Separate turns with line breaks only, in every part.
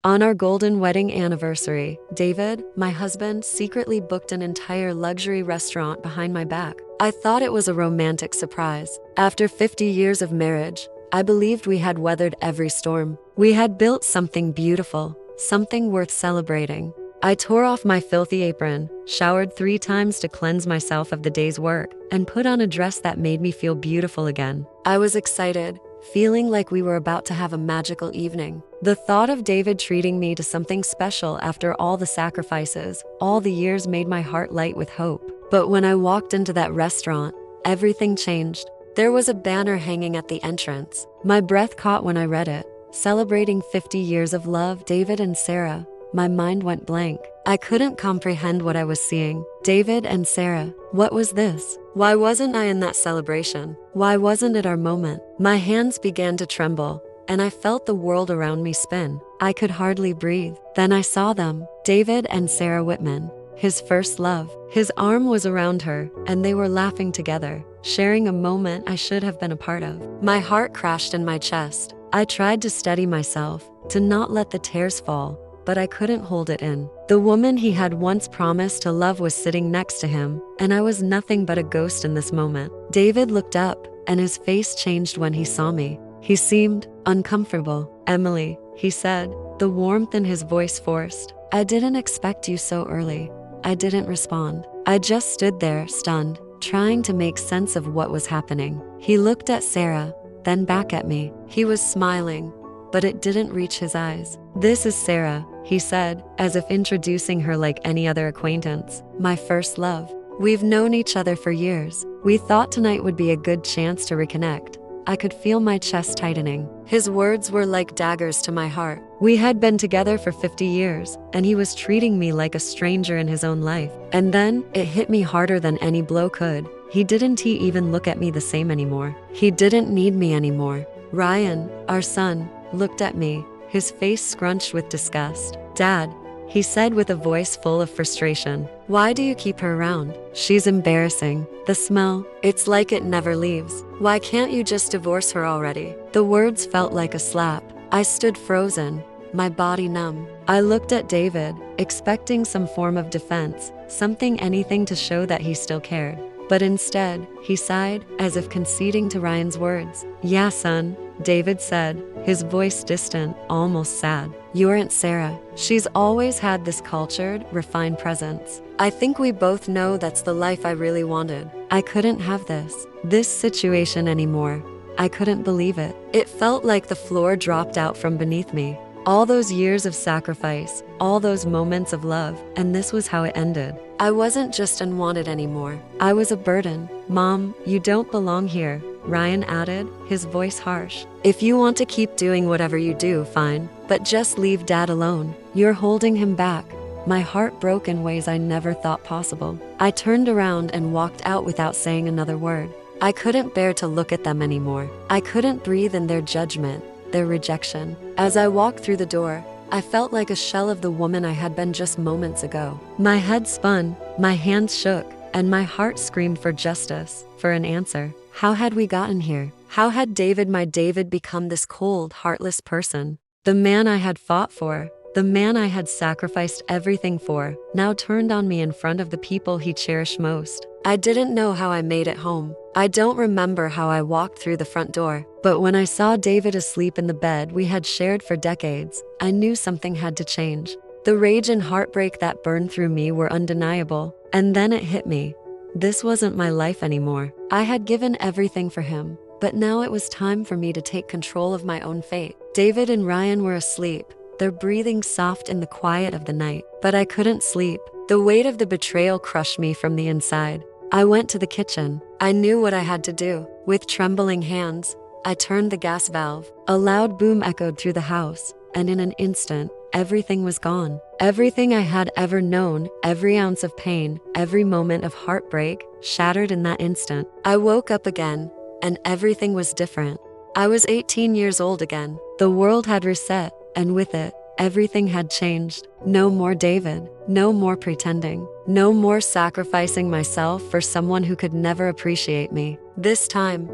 On our golden wedding anniversary, David, my husband, secretly booked an entire luxury restaurant behind my back. I thought it was a romantic surprise. After 50 years of marriage, I believed we had weathered every storm. We had built something beautiful, something worth celebrating. I tore off my filthy apron, showered 3 times to cleanse myself of the day's work, and put on a dress that made me feel beautiful again. I was excited, feeling like we were about to have a magical evening. The thought of David treating me to something special after all the sacrifices, all the years made my heart light with hope. But when I walked into that restaurant, everything changed. There was a banner hanging at the entrance. My breath caught when I read it. Celebrating 50 years of love, David and Sarah. My mind went blank. I couldn't comprehend what I was seeing. David and Sarah. What was this? Why wasn't I in that celebration? Why wasn't it our moment? My hands began to tremble, and I felt the world around me spin. I could hardly breathe. Then I saw them, David and Sarah Whitman, his first love. His arm was around her, and they were laughing together, sharing a moment I should have been a part of. My heart crashed in my chest. I tried to steady myself, to not let the tears fall, but I couldn't hold it in. The woman he had once promised to love was sitting next to him, and I was nothing but a ghost in this moment. David looked up, and his face changed when he saw me. He seemed uncomfortable. "Emily," he said, the warmth in his voice forced. "I didn't expect you so early." I didn't respond. I just stood there, stunned, trying to make sense of what was happening. He looked at Sarah, then back at me. He was smiling, but it didn't reach his eyes. "This is Sarah," he said, as if introducing her like any other acquaintance. "My first love. We've known each other for years. We thought tonight would be a good chance to reconnect." I could feel my chest tightening. His words were like daggers to my heart. We had been together for 50 years, and he was treating me like a stranger in his own life. And then, it hit me harder than any blow could. He didn't even look at me the same anymore. He didn't need me anymore. Ryan, our son, looked at me, his face scrunched with disgust. "Dad," he said with a voice full of frustration, "why do you keep her around? She's embarrassing. The smell, it's like it never leaves. Why can't you just divorce her already?" The words felt like a slap. I stood frozen, my body numb. I looked at David, expecting some form of defense, anything to show that he still cared. But instead, he sighed, as if conceding to Ryan's words. "Yeah, son," David said, his voice distant, almost sad. "You aren't Sarah. She's always had this cultured, refined presence. I think we both know that's the life I really wanted. I couldn't have this situation anymore." I couldn't believe it. It felt like the floor dropped out from beneath me. All those years of sacrifice, all those moments of love, and this was how it ended. I wasn't just unwanted anymore. I was a burden. "Mom, you don't belong here," Ryan added, his voice harsh. "If you want to keep doing whatever you do, fine, but just leave Dad alone. You're holding him back." My heart broke in ways I never thought possible. I turned around and walked out without saying another word. I couldn't bear to look at them anymore. I couldn't breathe in their judgment, their rejection. As I walked through the door, I felt like a shell of the woman I had been just moments ago. My head spun, my hands shook, and my heart screamed for justice, for an answer. How had we gotten here? How had my David become this cold, heartless person? The man I had fought for, the man I had sacrificed everything for, now turned on me in front of the people he cherished most. I didn't know how I made it home. I don't remember how I walked through the front door, but when I saw David asleep in the bed we had shared for decades, I knew something had to change. The rage and heartbreak that burned through me were undeniable, and then it hit me. This wasn't my life anymore. I had given everything for him, but now it was time for me to take control of my own fate. David and Ryan were asleep, their breathing soft in the quiet of the night, but I couldn't sleep. The weight of the betrayal crushed me from the inside. I went to the kitchen. I knew what I had to do. With trembling hands, I turned the gas valve. A loud boom echoed through the house, and in an instant, everything was gone. Everything I had ever known, every ounce of pain, every moment of heartbreak, shattered in that instant. I woke up again, and everything was different. I was 18 years old again. The world had reset, and with it, everything had changed. No more David. No more pretending. No more sacrificing myself for someone who could never appreciate me. This time,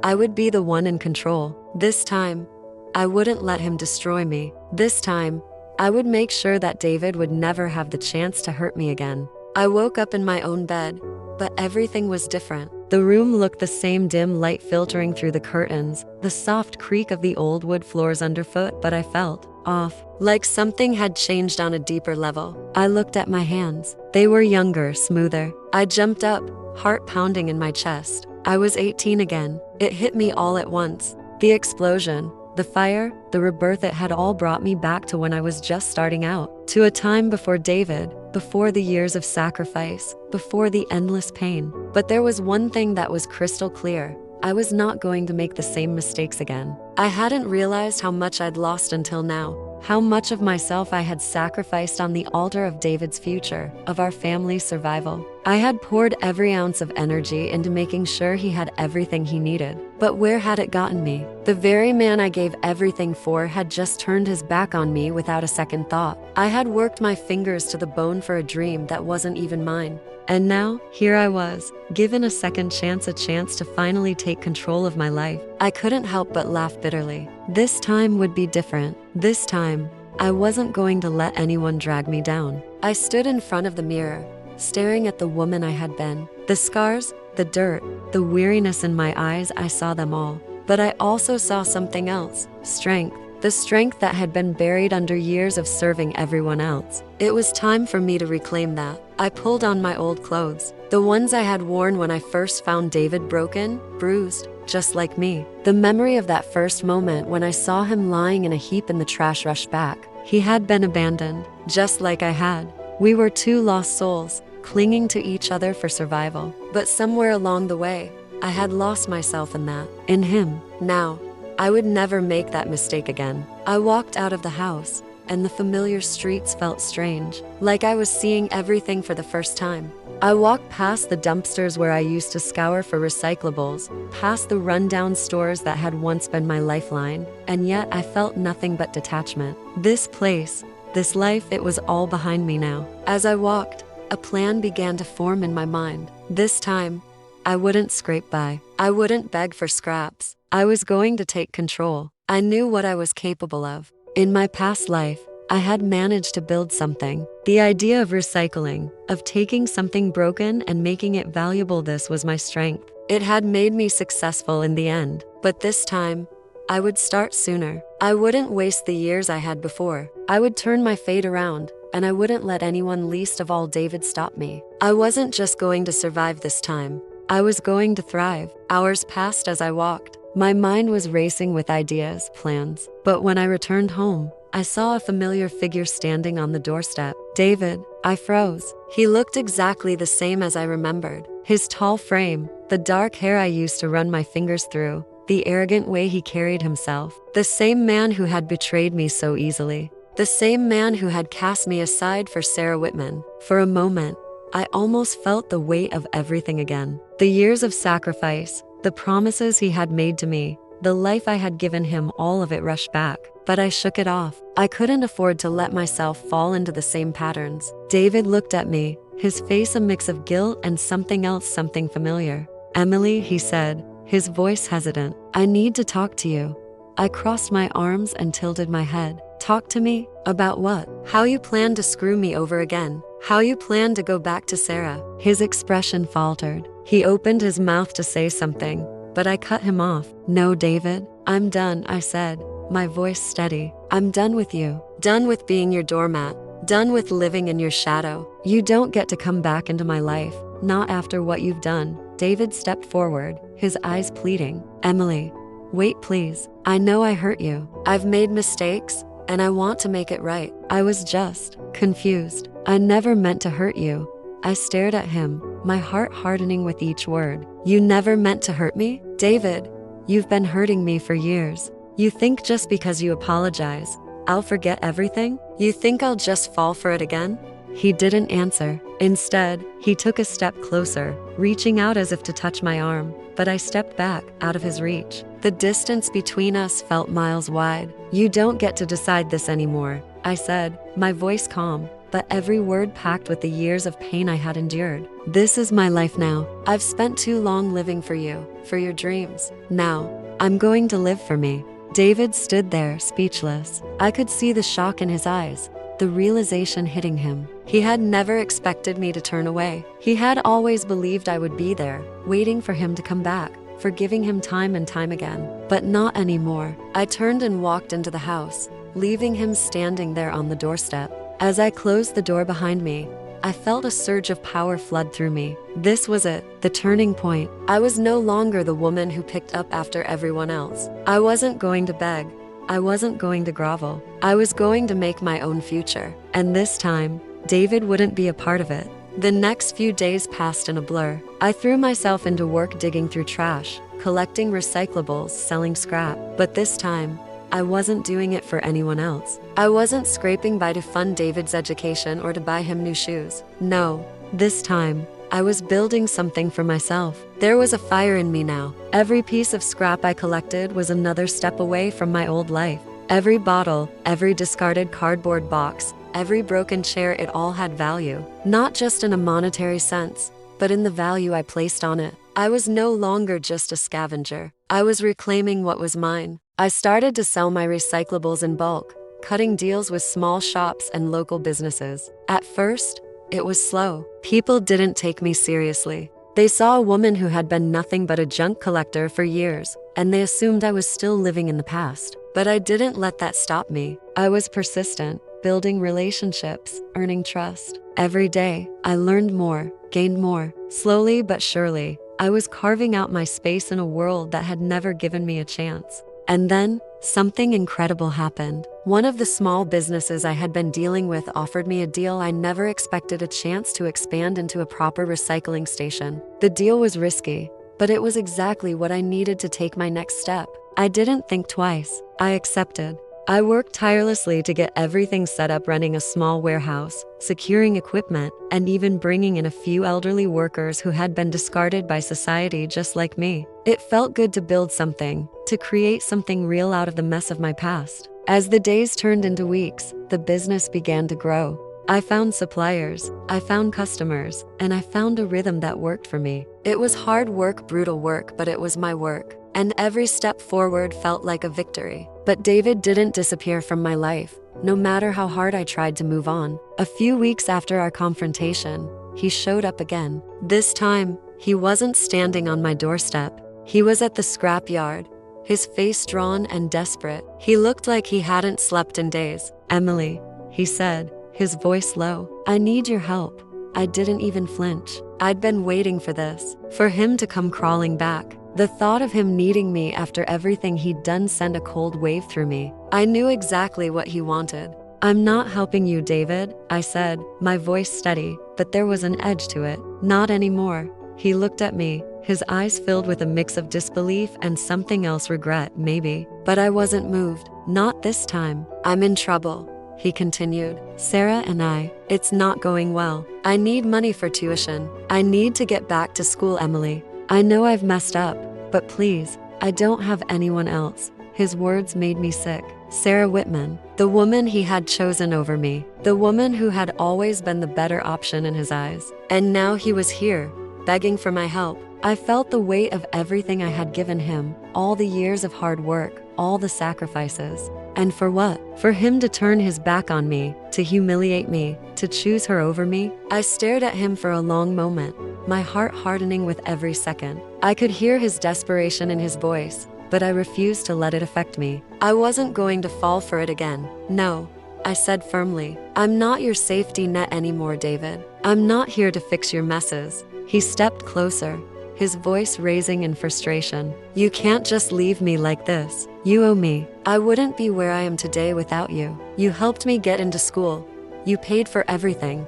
I would be the one in control. This time, I wouldn't let him destroy me. This time, I would make sure that David would never have the chance to hurt me again. I woke up in my own bed, but everything was different. The room looked the same, dim light filtering through the curtains, the soft creak of the old wood floors underfoot, but I felt off, like something had changed on a deeper level. I looked at my hands. They were younger, smoother. I jumped up, heart pounding in my chest. I was 18 again. It hit me all at once. The explosion, the fire, the rebirth, it had all brought me back to when I was just starting out, to a time before David, before the years of sacrifice, before the endless pain. But there was one thing that was crystal clear. I was not going to make the same mistakes again. I hadn't realized how much I'd lost until now, how much of myself I had sacrificed on the altar of David's future, of our family's survival. I had poured every ounce of energy into making sure he had everything he needed. But where had it gotten me? The very man I gave everything for had just turned his back on me without a second thought. I had worked my fingers to the bone for a dream that wasn't even mine. And now, here I was, given a second chance, a chance to finally take control of my life. I couldn't help but laugh bitterly. This time would be different. This time, I wasn't going to let anyone drag me down. I stood in front of the mirror, staring at the woman I had been. The scars, the dirt, the weariness in my eyes, I saw them all. But I also saw something else, strength. The strength that had been buried under years of serving everyone else. It was time for me to reclaim that. I pulled on my old clothes, the ones I had worn when I first found David, broken, bruised, just like me. The memory of that first moment when I saw him lying in a heap in the trash rushed back. He had been abandoned, just like I had. We were two lost souls, clinging to each other for survival. But somewhere along the way, I had lost myself in that, in him. Now, I would never make that mistake again. I walked out of the house, and the familiar streets felt strange, like I was seeing everything for the first time. I walked past the dumpsters where I used to scour for recyclables, past the rundown stores that had once been my lifeline, and yet I felt nothing but detachment. This place, this life, it was all behind me now. As I walked, a plan began to form in my mind. This time, I wouldn't scrape by. I wouldn't beg for scraps. I was going to take control. I knew what I was capable of. In my past life, I had managed to build something. The idea of recycling, of taking something broken and making it valuable, this was my strength. It had made me successful in the end. But this time, I would start sooner. I wouldn't waste the years I had before. I would turn my fate around, and I wouldn't let anyone, least of all David, stop me. I wasn't just going to survive this time. I was going to thrive. Hours passed as I walked. My mind was racing with ideas, plans. But when I returned home, I saw a familiar figure standing on the doorstep. David. I froze. He looked exactly the same as I remembered. His tall frame, the dark hair I used to run my fingers through, the arrogant way he carried himself. The same man who had betrayed me so easily. The same man who had cast me aside for Sarah Whitman. For a moment, I almost felt the weight of everything again. The years of sacrifice, the promises he had made to me, the life I had given him, all of it rushed back. But I shook it off. I couldn't afford to let myself fall into the same patterns. David looked at me, his face a mix of guilt and something else, something familiar. Emily, he said, his voice hesitant. I need to talk to you. I crossed my arms and tilted my head. Talk to me? About what? How you plan to screw me over again? How you plan to go back to Sarah? His expression faltered. He opened his mouth to say something, but I cut him off. No, David, I'm done, I said, my voice steady. I'm done with you. Done with being your doormat. Done with living in your shadow. You don't get to come back into my life, not after what you've done. David stepped forward, his eyes pleading. Emily, wait please. I know I hurt you. I've made mistakes, and I want to make it right. I was just confused. I never meant to hurt you. I stared at him, my heart hardening with each word. You never meant to hurt me? David, you've been hurting me for years. You think just because you apologize, I'll forget everything? You think I'll just fall for it again? He didn't answer. Instead, he took a step closer, reaching out as if to touch my arm, but I stepped back, out of his reach. The distance between us felt miles wide. You don't get to decide this anymore, I said, my voice calm, but every word packed with the years of pain I had endured. This is my life now. I've spent too long living for you, for your dreams. Now, I'm going to live for me. David stood there, speechless. I could see the shock in his eyes, the realization hitting him. He had never expected me to turn away. He had always believed I would be there, waiting for him to come back, forgiving him time and time again. But not anymore. I turned and walked into the house, leaving him standing there on the doorstep. As I closed the door behind me, I felt a surge of power flood through me. This was it, the turning point. I was no longer the woman who picked up after everyone else. I wasn't going to beg. I wasn't going to grovel. I was going to make my own future. And this time, David wouldn't be a part of it. The next few days passed in a blur. I threw myself into work digging through trash, collecting recyclables, selling scrap. But this time, I wasn't doing it for anyone else. I wasn't scraping by to fund David's education or to buy him new shoes. No, this time, I was building something for myself. There was a fire in me now. Every piece of scrap I collected was another step away from my old life. Every bottle, every discarded cardboard box, every broken chair, it all had value. Not just in a monetary sense, but in the value I placed on it. I was no longer just a scavenger. I was reclaiming what was mine. I started to sell my recyclables in bulk, cutting deals with small shops and local businesses. At first, it was slow. People didn't take me seriously. They saw a woman who had been nothing but a junk collector for years, and they assumed I was still living in the past. But I didn't let that stop me. I was persistent, building relationships, earning trust. Every day, I learned more, gained more. Slowly but surely, I was carving out my space in a world that had never given me a chance. And then, something incredible happened. One of the small businesses I had been dealing with offered me a deal I never expected: a chance to expand into a proper recycling station. The deal was risky, but it was exactly what I needed to take my next step. I didn't think twice. I accepted. I worked tirelessly to get everything set up, running a small warehouse, securing equipment, and even bringing in a few elderly workers who had been discarded by society just like me. It felt good to build something, to create something real out of the mess of my past. As the days turned into weeks, the business began to grow. I found suppliers, I found customers, and I found a rhythm that worked for me. It was hard work, brutal work, but it was my work. And every step forward felt like a victory. But David didn't disappear from my life, no matter how hard I tried to move on. A few weeks after our confrontation, he showed up again. This time, he wasn't standing on my doorstep. He was at the scrapyard, his face drawn and desperate. He looked like he hadn't slept in days. "Emily," he said, his voice low, "I need your help." I didn't even flinch. I'd been waiting for this, for him to come crawling back. The thought of him needing me after everything he'd done sent a cold wave through me. I knew exactly what he wanted. "I'm not helping you, David," I said, my voice steady, but there was an edge to it. "Not anymore." He looked at me, his eyes filled with a mix of disbelief and something else, regret, maybe. But I wasn't moved. "Not this time. I'm in trouble," he continued. "Sarah and it's not going well. I need money for tuition. I need to get back to school, Emily. I know I've messed up, but please, I don't have anyone else." His words made me sick. Sarah Whitman, the woman he had chosen over me, the woman who had always been the better option in his eyes. And now he was here, begging for my help. I felt the weight of everything I had given him, all the years of hard work, all the sacrifices. And for what? For him to turn his back on me, to humiliate me, to choose her over me? I stared at him for a long moment, my heart hardening with every second. I could hear his desperation in his voice, but I refused to let it affect me. I wasn't going to fall for it again. "No," I said firmly. "I'm not your safety net anymore, David. I'm not here to fix your messes." He stepped closer, his voice raising in frustration. "You can't just leave me like this. You owe me. I wouldn't be where I am today without you. You helped me get into school. You paid for everything.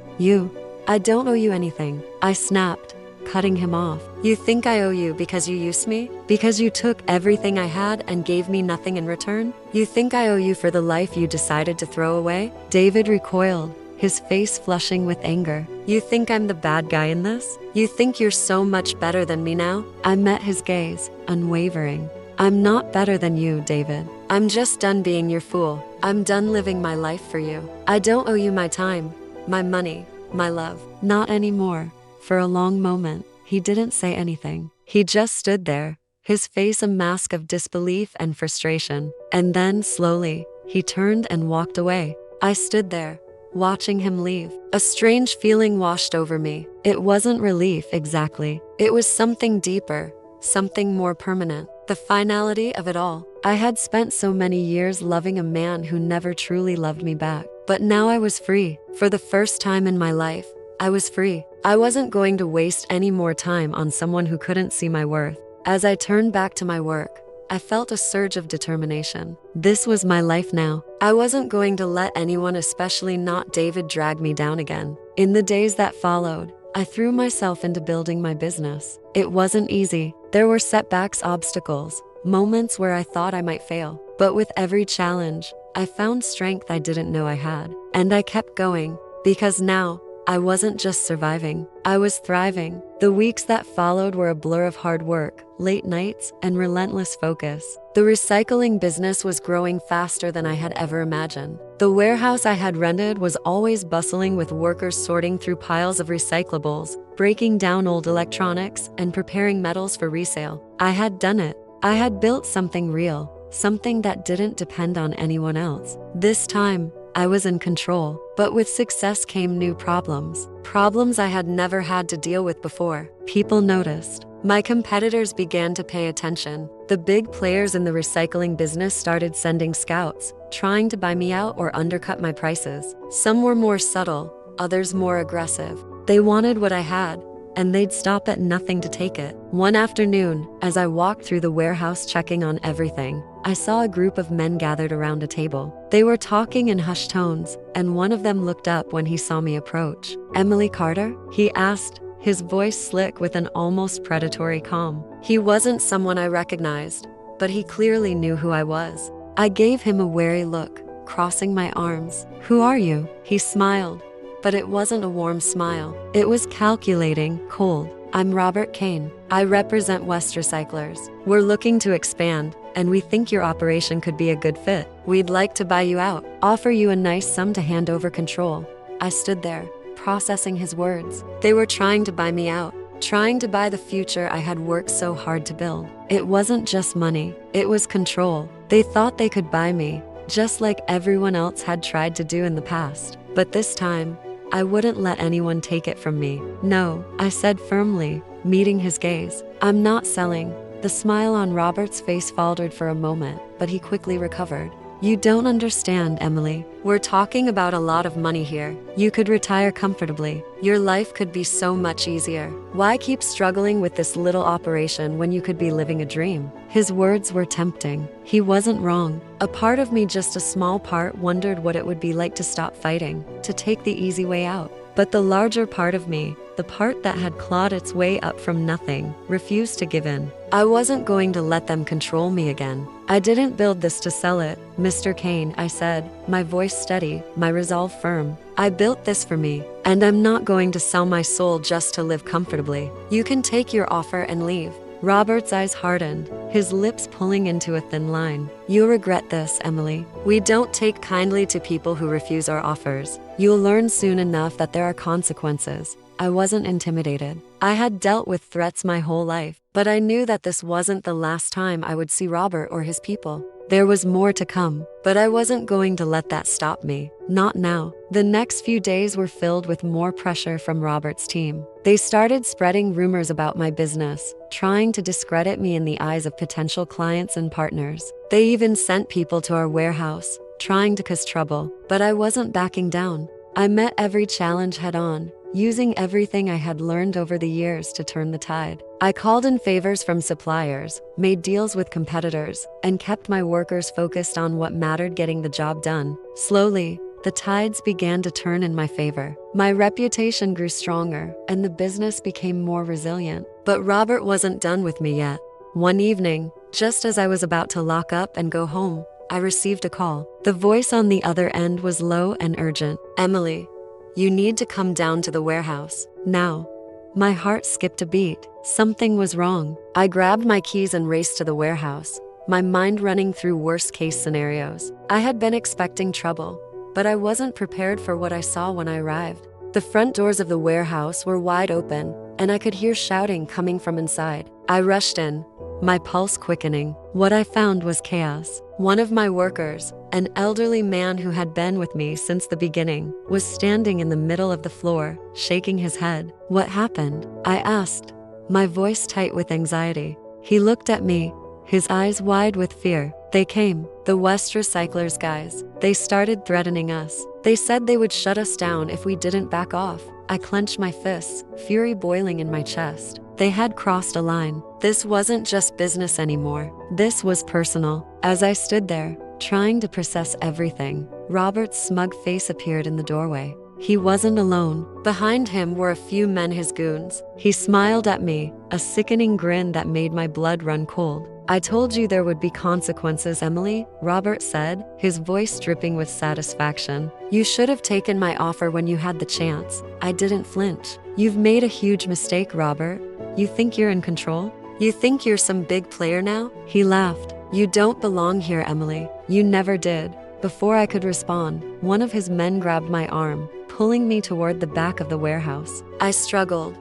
I don't owe you anything," I snapped, cutting him off. "You think I owe you because you used me? Because you took everything I had and gave me nothing in return? You think I owe you for the life you decided to throw away?" David recoiled, his face flushing with anger. "You think I'm the bad guy in this? You think you're so much better than me now?" I met his gaze, unwavering. "I'm not better than you, David. I'm just done being your fool. I'm done living my life for you. I don't owe you my time, my money, my love. Not anymore." For a long moment, he didn't say anything. He just stood there, his face a mask of disbelief and frustration. And then, slowly, he turned and walked away. I stood there, watching him leave. A strange feeling washed over me. It wasn't relief exactly. It was something deeper, something more permanent. The finality of it all. I had spent so many years loving a man who never truly loved me back. But now I was free. For the first time in my life, I was free. I wasn't going to waste any more time on someone who couldn't see my worth. As I turned back to my work, I felt a surge of determination. This was my life now. I wasn't going to let anyone, especially not David, drag me down again. In the days that followed, I threw myself into building my business. It wasn't easy. There were setbacks, obstacles, moments where I thought I might fail. But with every challenge, I found strength I didn't know I had. And I kept going, because now, I wasn't just surviving, I was thriving. The weeks that followed were a blur of hard work, late nights, and relentless focus. The recycling business was growing faster than I had ever imagined. The warehouse I had rented was always bustling with workers sorting through piles of recyclables, breaking down old electronics, and preparing metals for resale. I had done it. I had built something real, something that didn't depend on anyone else. This time, I was in control, but with success came new problems. Problems I had never had to deal with before. People noticed. My competitors began to pay attention. The big players in the recycling business started sending scouts, trying to buy me out or undercut my prices. Some were more subtle, others more aggressive. They wanted what I had, and they'd stop at nothing to take it. One afternoon, as I walked through the warehouse checking on everything, I saw a group of men gathered around a table. They were talking in hushed tones, and one of them looked up when he saw me approach. "Emily Carter?" he asked, his voice slick with an almost predatory calm. He wasn't someone I recognized, but he clearly knew who I was. I gave him a wary look, crossing my arms. "Who are you?" He smiled, but it wasn't a warm smile. It was calculating, cold. "I'm Robert Kane. I represent West Recyclers. We're looking to expand, and we think your operation could be a good fit. We'd like to buy you out, offer you a nice sum to hand over control." I stood there, processing his words. They were trying to buy me out, trying to buy the future I had worked so hard to build. It wasn't just money, it was control. They thought they could buy me, just like everyone else had tried to do in the past. But this time, I wouldn't let anyone take it from me. "No," I said firmly, meeting his gaze. "I'm not selling." The smile on Robert's face faltered for a moment, but he quickly recovered. "You don't understand, Emily. We're talking about a lot of money here. You could retire comfortably. Your life could be so much easier. Why keep struggling with this little operation when you could be living a dream?" His words were tempting. He wasn't wrong. A part of me, just a small part, wondered what it would be like to stop fighting, to take the easy way out. But the larger part of me, the part that had clawed its way up from nothing, refused to give in. I wasn't going to let them control me again. "I didn't build this to sell it, Mr. Kane," I said, my voice steady, my resolve firm. "I built this for me, and I'm not going to sell my soul just to live comfortably. You can take your offer and leave." Robert's eyes hardened, his lips pulling into a thin line. "You'll regret this, Emily. We don't take kindly to people who refuse our offers. You'll learn soon enough that there are consequences." I wasn't intimidated. I had dealt with threats my whole life, but I knew that this wasn't the last time I would see Robert or his people. There was more to come, but I wasn't going to let that stop me. Not now. The next few days were filled with more pressure from Robert's team. They started spreading rumors about my business, trying to discredit me in the eyes of potential clients and partners. They even sent people to our warehouse, trying to cause trouble, but I wasn't backing down. I met every challenge head on, using everything I had learned over the years to turn the tide. I called in favors from suppliers, made deals with competitors, and kept my workers focused on what mattered: getting the job done. Slowly, the tides began to turn in my favor. My reputation grew stronger, and the business became more resilient. But Robert wasn't done with me yet. One evening, just as I was about to lock up and go home, I received a call. The voice on the other end was low and urgent. "Emily, you need to come down to the warehouse now." My heart skipped a beat. Something was wrong. I grabbed my keys and raced to the warehouse, my mind running through worst-case scenarios. I had been expecting trouble, but I wasn't prepared for what I saw when I arrived. The front doors of the warehouse were wide open, and I could hear shouting coming from inside. I rushed in, my pulse quickening. What I found was chaos. One of my workers, an elderly man who had been with me since the beginning, was standing in the middle of the floor, shaking his head. "What happened?" I asked, my voice tight with anxiety. He looked at me, his eyes wide with fear. "They came, the West Recyclers guys. They started threatening us. They said they would shut us down if we didn't back off." I clenched my fists, fury boiling in my chest. They had crossed a line. This wasn't just business anymore. This was personal. As I stood there, trying to process everything, Robert's smug face appeared in the doorway. He wasn't alone. Behind him were a few men, his goons. He smiled at me, a sickening grin that made my blood run cold. "I told you there would be consequences, Emily," Robert said, his voice dripping with satisfaction. "You should have taken my offer when you had the chance." I didn't flinch. "You've made a huge mistake, Robert. You think you're in control? You think you're some big player now?" He laughed. "You don't belong here, Emily. You never did." Before I could respond, one of his men grabbed my arm, pulling me toward the back of the warehouse. I struggled,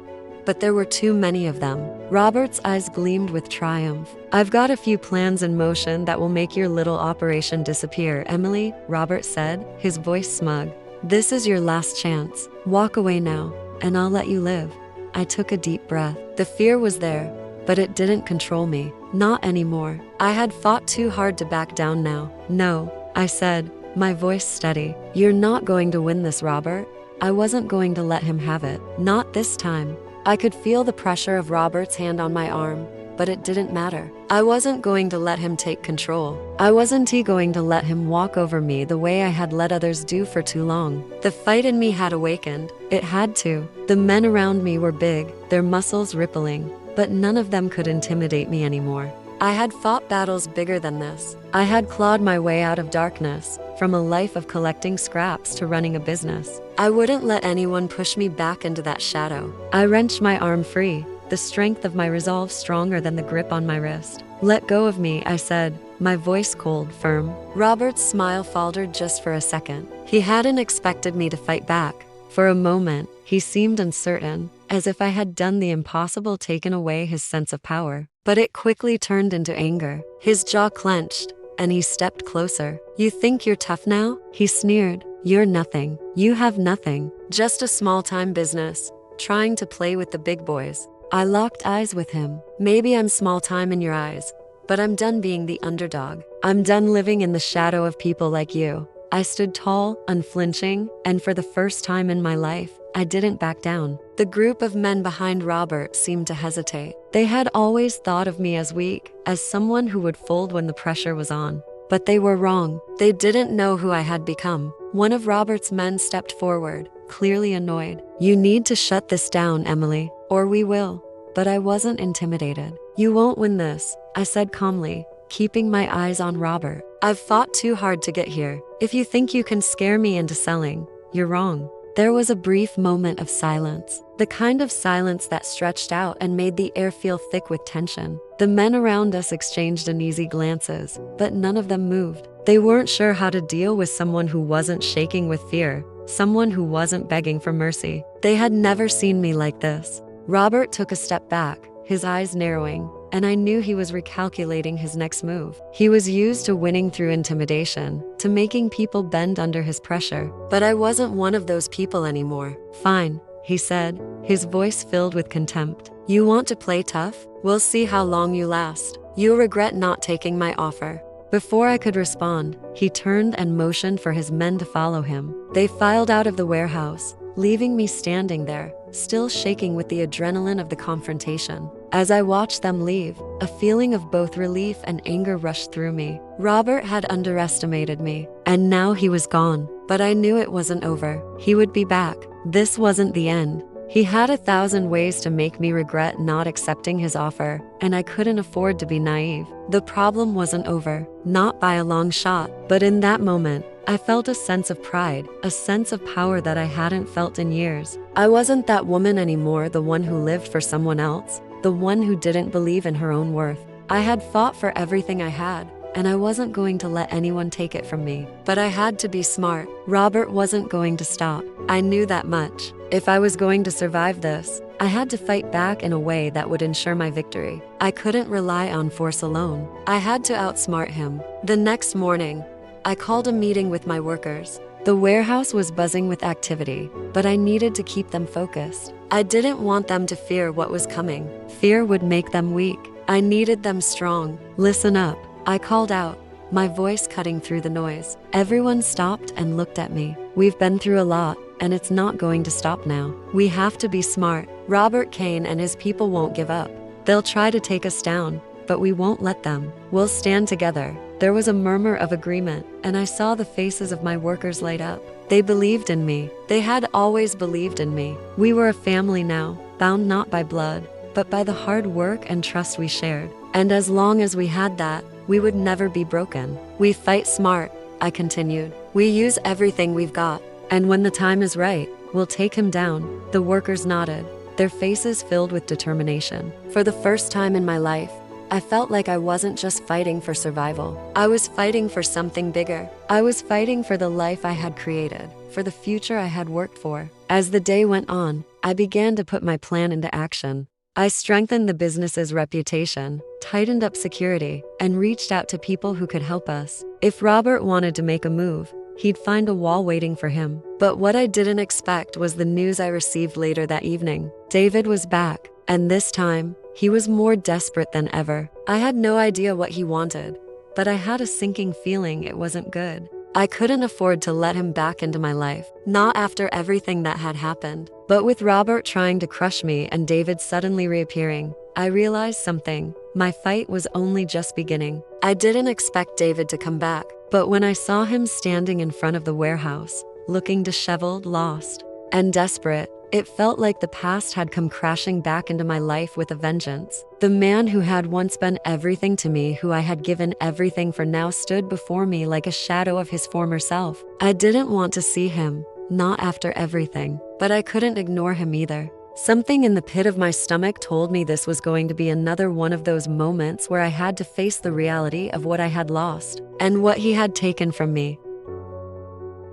but there were too many of them. Robert's eyes gleamed with triumph. "I've got a few plans in motion that will make your little operation disappear, Emily," Robert said, his voice smug. "This is your last chance. Walk away now, and I'll let you live." I took a deep breath. The fear was there, but it didn't control me. Not anymore. I had fought too hard to back down now. "No," I said, my voice steady. "You're not going to win this, Robert." I wasn't going to let him have it. Not this time. I could feel the pressure of Robert's hand on my arm, but it didn't matter. I wasn't going to let him take control. I wasn't going to let him walk over me the way I had let others do for too long. The fight in me had awakened. It had to. The men around me were big, their muscles rippling, but none of them could intimidate me anymore. I had fought battles bigger than this. I had clawed my way out of darkness, from a life of collecting scraps to running a business. I wouldn't let anyone push me back into that shadow. I wrenched my arm free, the strength of my resolve stronger than the grip on my wrist. "Let go of me," I said, my voice cold, firm. Robert's smile faltered just for a second. He hadn't expected me to fight back. For a moment, he seemed uncertain, as if I had done the impossible, taken away his sense of power. But it quickly turned into anger. His jaw clenched, and he stepped closer. "You think you're tough now?" he sneered. "You're nothing. You have nothing. Just a small-time business, trying to play with the big boys." I locked eyes with him. "Maybe I'm small-time in your eyes, but I'm done being the underdog. I'm done living in the shadow of people like you." I stood tall, unflinching, and for the first time in my life, I didn't back down. The group of men behind Robert seemed to hesitate. They had always thought of me as weak, as someone who would fold when the pressure was on. But they were wrong. They didn't know who I had become. One of Robert's men stepped forward, clearly annoyed. "You need to shut this down, Emily, or we will." But I wasn't intimidated. "You won't win this," I said calmly, keeping my eyes on Robert. "I've fought too hard to get here. If you think you can scare me into selling, you're wrong." There was a brief moment of silence, the kind of silence that stretched out and made the air feel thick with tension. The men around us exchanged uneasy glances, but none of them moved. They weren't sure how to deal with someone who wasn't shaking with fear, someone who wasn't begging for mercy. They had never seen me like this. Robert took a step back, his eyes narrowing, and I knew he was recalculating his next move. He was used to winning through intimidation, to making people bend under his pressure. But I wasn't one of those people anymore. "Fine," he said, his voice filled with contempt. "You want to play tough? We'll see how long you last. You'll regret not taking my offer." Before I could respond, he turned and motioned for his men to follow him. They filed out of the warehouse, leaving me standing there, still shaking with the adrenaline of the confrontation. As I watched them leave, a feeling of both relief and anger rushed through me. Robert had underestimated me, and now he was gone. But I knew it wasn't over. He would be back. This wasn't the end. He had 1,000 ways to make me regret not accepting his offer, and I couldn't afford to be naive. The problem wasn't over, not by a long shot, but in that moment, I felt a sense of pride, a sense of power that I hadn't felt in years. I wasn't that woman anymore, the one who lived for someone else, the one who didn't believe in her own worth. I had fought for everything I had, and I wasn't going to let anyone take it from me. But I had to be smart. Robert wasn't going to stop. I knew that much. If I was going to survive this, I had to fight back in a way that would ensure my victory. I couldn't rely on force alone. I had to outsmart him. The next morning, I called a meeting with my workers. The warehouse was buzzing with activity, but I needed to keep them focused. I didn't want them to fear what was coming. Fear would make them weak. I needed them strong. Listen up, I called out, my voice cutting through the noise. Everyone stopped and looked at me. We've been through a lot, and it's not going to stop now. We have to be smart. Robert Kane and his people won't give up. They'll try to take us down, but we won't let them. We'll stand together. There was a murmur of agreement, and I saw the faces of my workers light up. They believed in me. They had always believed in me. We were a family now, bound not by blood, but by the hard work and trust we shared. And as long as we had that, we would never be broken. We fight smart, I continued. We use everything we've got, and when the time is right, we'll take him down. The workers nodded, their faces filled with determination. For the first time in my life, I felt like I wasn't just fighting for survival. I was fighting for something bigger. I was fighting for the life I had created, for the future I had worked for. As the day went on, I began to put my plan into action. I strengthened the business's reputation, tightened up security, and reached out to people who could help us. If Robert wanted to make a move, he'd find a wall waiting for him. But what I didn't expect was the news I received later that evening. David was back, and this time, he was more desperate than ever. I had no idea what he wanted, but I had a sinking feeling it wasn't good. I couldn't afford to let him back into my life, not after everything that had happened. But with Robert trying to crush me and David suddenly reappearing, I realized something. My fight was only just beginning. I didn't expect David to come back, but when I saw him standing in front of the warehouse, looking disheveled, lost, and desperate, it felt like the past had come crashing back into my life with a vengeance. The man who had once been everything to me, who I had given everything for, now stood before me like a shadow of his former self. I didn't want to see him, not after everything, but I couldn't ignore him either. Something in the pit of my stomach told me this was going to be another one of those moments where I had to face the reality of what I had lost and what he had taken from me.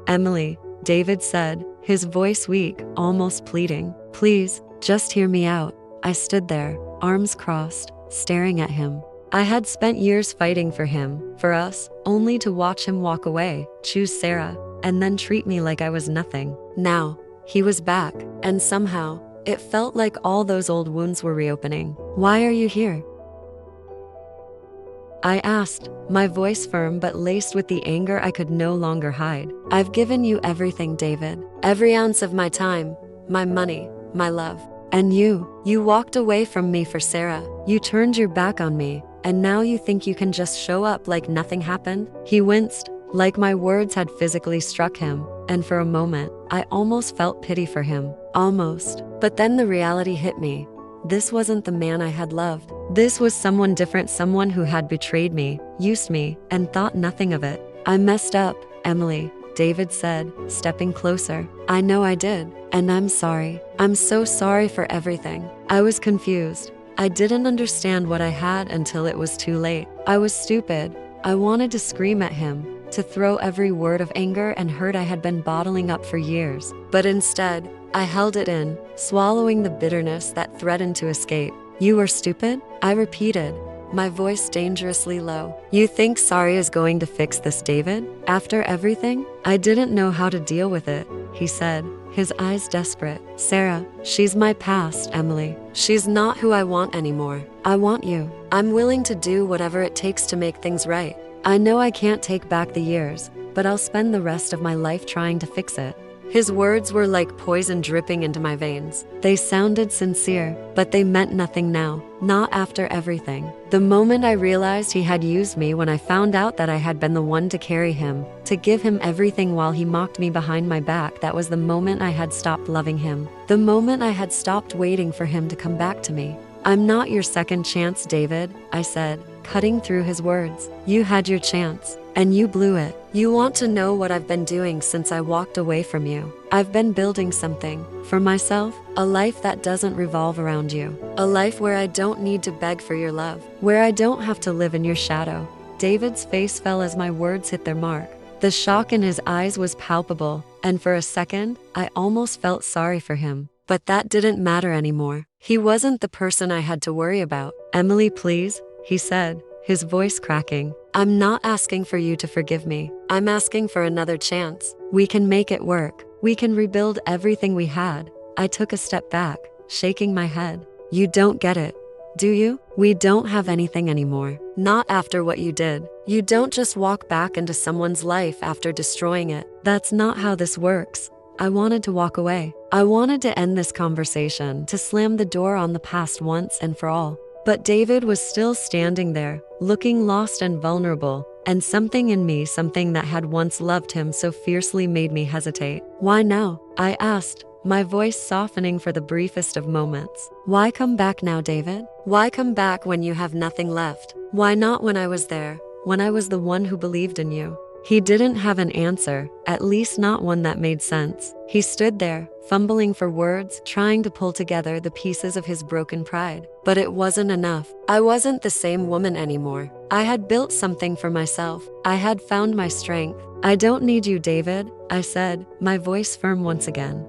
Emily, David said, his voice weak, almost pleading. Please, just hear me out. I stood there, arms crossed, staring at him. I had spent years fighting for him, for us, only to watch him walk away, choose Sarah, and then treat me like I was nothing. Now, he was back, and somehow, it felt like all those old wounds were reopening. Why are you here? I asked, my voice firm but laced with the anger I could no longer hide. I've given you everything, David. Every ounce of my time, my money, my love. And you walked away from me for Sarah. You turned your back on me, and now you think you can just show up like nothing happened? He winced, like my words had physically struck him, and for a moment, I almost felt pity for him. Almost. But then the reality hit me. This wasn't the man I had loved. This was someone different, someone who had betrayed me, used me, and thought nothing of it. I messed up, Emily, David said, stepping closer. I know I did, and I'm sorry. I'm so sorry for everything. I was confused. I didn't understand what I had until it was too late. I was stupid. I wanted to scream at him, to throw every word of anger and hurt I had been bottling up for years. But instead, I held it in, swallowing the bitterness that threatened to escape. You were stupid? I repeated, my voice dangerously low. You think sorry is going to fix this, David? After everything? I didn't know how to deal with it, he said, his eyes desperate. Sarah, she's my past, Emily. She's not who I want anymore. I want you. I'm willing to do whatever it takes to make things right. I know I can't take back the years, but I'll spend the rest of my life trying to fix it. His words were like poison dripping into my veins. They sounded sincere, but they meant nothing now, not after everything. The moment I realized he had used me, when I found out that I had been the one to carry him, to give him everything while he mocked me behind my back, that was the moment I had stopped loving him. The moment I had stopped waiting for him to come back to me. I'm not your second chance, David, I said, cutting through his words. You had your chance, and you blew it. You want to know what I've been doing since I walked away from you? I've been building something for myself, a life that doesn't revolve around you, a life where I don't need to beg for your love, where I don't have to live in your shadow. David's face fell as my words hit their mark. The shock in his eyes was palpable, and for a second, I almost felt sorry for him. But that didn't matter anymore. He wasn't the person I had to worry about. "Emily, please," he said, his voice cracking. "I'm not asking for you to forgive me. I'm asking for another chance. We can make it work. We can rebuild everything we had." I took a step back, shaking my head. "You don't get it, do you? We don't have anything anymore. Not after what you did. You don't just walk back into someone's life after destroying it. That's not how this works." I wanted to walk away. I wanted to end this conversation, to slam the door on the past once and for all. But David was still standing there, looking lost and vulnerable, and something in me, something that had once loved him so fiercely, made me hesitate. "Why now?" I asked, my voice softening for the briefest of moments. "Why come back now, David? Why come back when you have nothing left? Why not when I was there, when I was the one who believed in you?" He didn't have an answer, at least not one that made sense. He stood there, fumbling for words, trying to pull together the pieces of his broken pride. But it wasn't enough. I wasn't the same woman anymore. I had built something for myself. I had found my strength. "I don't need you, David," I said, my voice firm once again.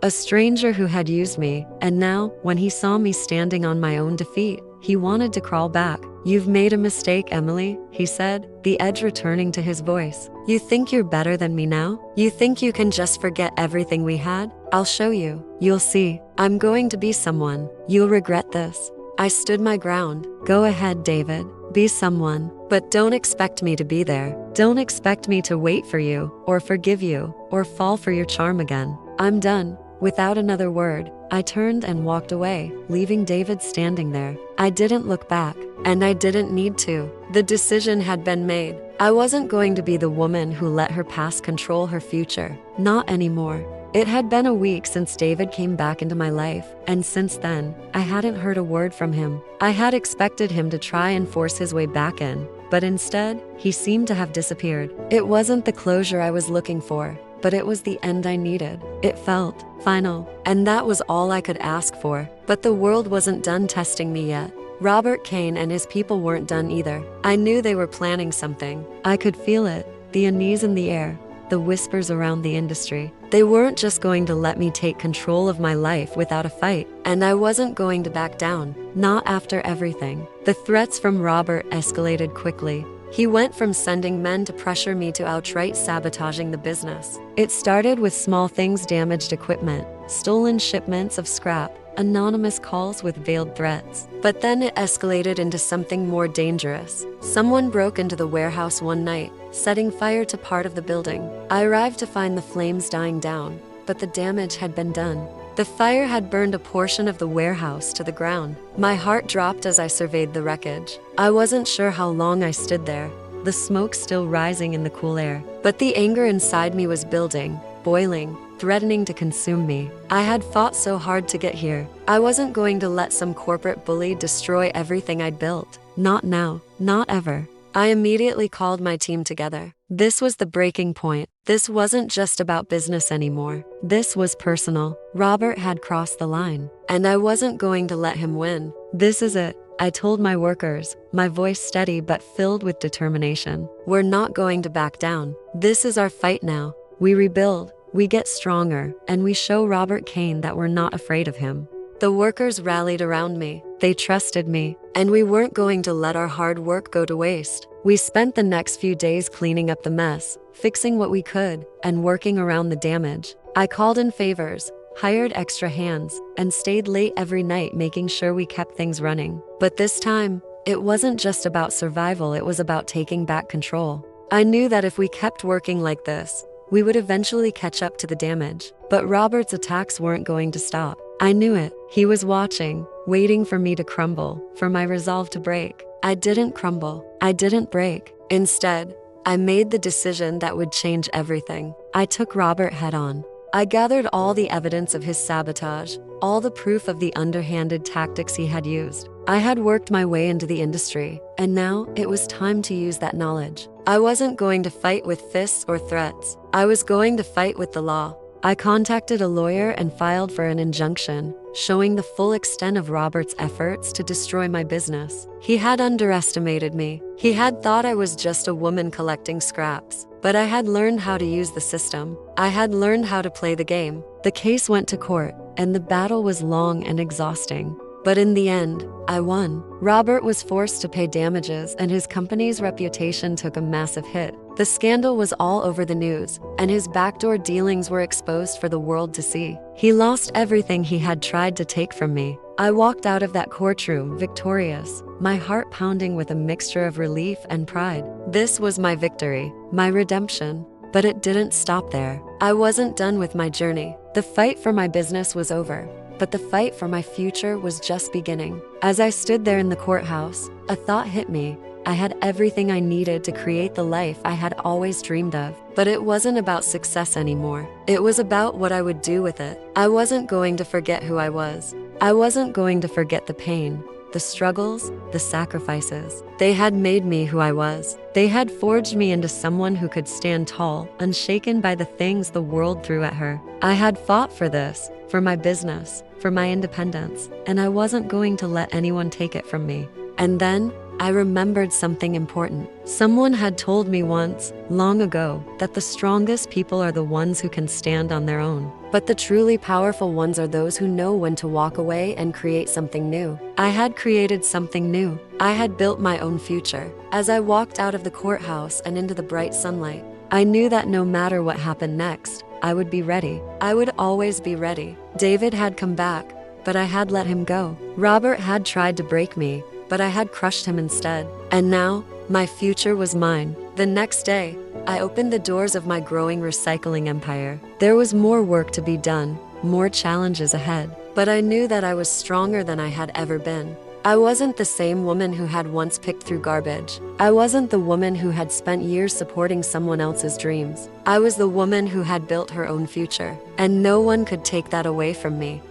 A stranger who had used me, and now, when he saw me standing on my own defeat, he wanted to crawl back. "You've made a mistake, Emily," he said, the edge returning to his voice. "You think you're better than me now? You think you can just forget everything we had? I'll show you. You'll see. I'm going to be someone. You'll regret this." I stood my ground. "Go ahead, David. Be someone. But don't expect me to be there. Don't expect me to wait for you, or forgive you, or fall for your charm again. I'm done." Without another word, I turned and walked away, leaving David standing there. I didn't look back, and I didn't need to. The decision had been made. I wasn't going to be the woman who let her past control her future. Not anymore. It had been a week since David came back into my life, and since then, I hadn't heard a word from him. I had expected him to try and force his way back in, but instead, he seemed to have disappeared. It wasn't the closure I was looking for, but it was the end I needed. It felt final, and that was all I could ask for. But the world wasn't done testing me yet. Robert Kane and his people weren't done either. I knew they were planning something. I could feel it, the unease in the air, the whispers around the industry. They weren't just going to let me take control of my life without a fight, and I wasn't going to back down, not after everything. The threats from Robert escalated quickly. He went from sending men to pressure me to outright sabotaging the business. It started with small things: damaged equipment, stolen shipments of scrap, anonymous calls with veiled threats. But then it escalated into something more dangerous. Someone broke into the warehouse one night, setting fire to part of the building. I arrived to find the flames dying down, but the damage had been done. The fire had burned a portion of the warehouse to the ground. My heart dropped as I surveyed the wreckage. I wasn't sure how long I stood there, the smoke still rising in the cool air. But the anger inside me was building, boiling, threatening to consume me. I had fought so hard to get here. I wasn't going to let some corporate bully destroy everything I'd built. Not now, not ever. I immediately called my team together. This was the breaking point. This wasn't just about business anymore. This was personal. Robert had crossed the line, and I wasn't going to let him win. "This is it," I told my workers, my voice steady but filled with determination. "We're not going to back down. This is our fight now. We rebuild, we get stronger, and we show Robert Kane that we're not afraid of him." The workers rallied around me. They trusted me, and we weren't going to let our hard work go to waste. We spent the next few days cleaning up the mess, fixing what we could, and working around the damage. I called in favors, hired extra hands, and stayed late every night making sure we kept things running. But this time, it wasn't just about survival, it was about taking back control. I knew that if we kept working like this, we would eventually catch up to the damage. But Robert's attacks weren't going to stop. I knew it. He was watching, waiting for me to crumble, for my resolve to break. I didn't crumble. I didn't break. Instead, I made the decision that would change everything. I took Robert head on. I gathered all the evidence of his sabotage, all the proof of the underhanded tactics he had used. I had worked my way into the industry, and now it was time to use that knowledge. I wasn't going to fight with fists or threats. I was going to fight with the law. I contacted a lawyer and filed for an injunction, showing the full extent of Robert's efforts to destroy my business. He had underestimated me. He had thought I was just a woman collecting scraps. But I had learned how to use the system. I had learned how to play the game. The case went to court, and the battle was long and exhausting. But in the end, I won. Robert was forced to pay damages, and his company's reputation took a massive hit. The scandal was all over the news, and his backdoor dealings were exposed for the world to see. He lost everything he had tried to take from me. I walked out of that courtroom victorious, my heart pounding with a mixture of relief and pride. This was my victory, my redemption. But it didn't stop there. I wasn't done with my journey. The fight for my business was over, but the fight for my future was just beginning. As I stood there in the courthouse, a thought hit me. I had everything I needed to create the life I had always dreamed of. But it wasn't about success anymore. It was about what I would do with it. I wasn't going to forget who I was. I wasn't going to forget the pain, the struggles, the sacrifices. They had made me who I was. They had forged me into someone who could stand tall, unshaken by the things the world threw at her. I had fought for this, for my business, for my independence, and I wasn't going to let anyone take it from me. And then, I remembered something important. Someone had told me once, long ago, that the strongest people are the ones who can stand on their own. But the truly powerful ones are those who know when to walk away and create something new. I had created something new. I had built my own future. As I walked out of the courthouse and into the bright sunlight, I knew that no matter what happened next, I would be ready. I would always be ready. David had come back, but I had let him go. Robert had tried to break me, but I had crushed him instead. And now, my future was mine. The next day, I opened the doors of my growing recycling empire. There was more work to be done, more challenges ahead, but I knew that I was stronger than I had ever been. I wasn't the same woman who had once picked through garbage. I wasn't the woman who had spent years supporting someone else's dreams. I was the woman who had built her own future, and no one could take that away from me.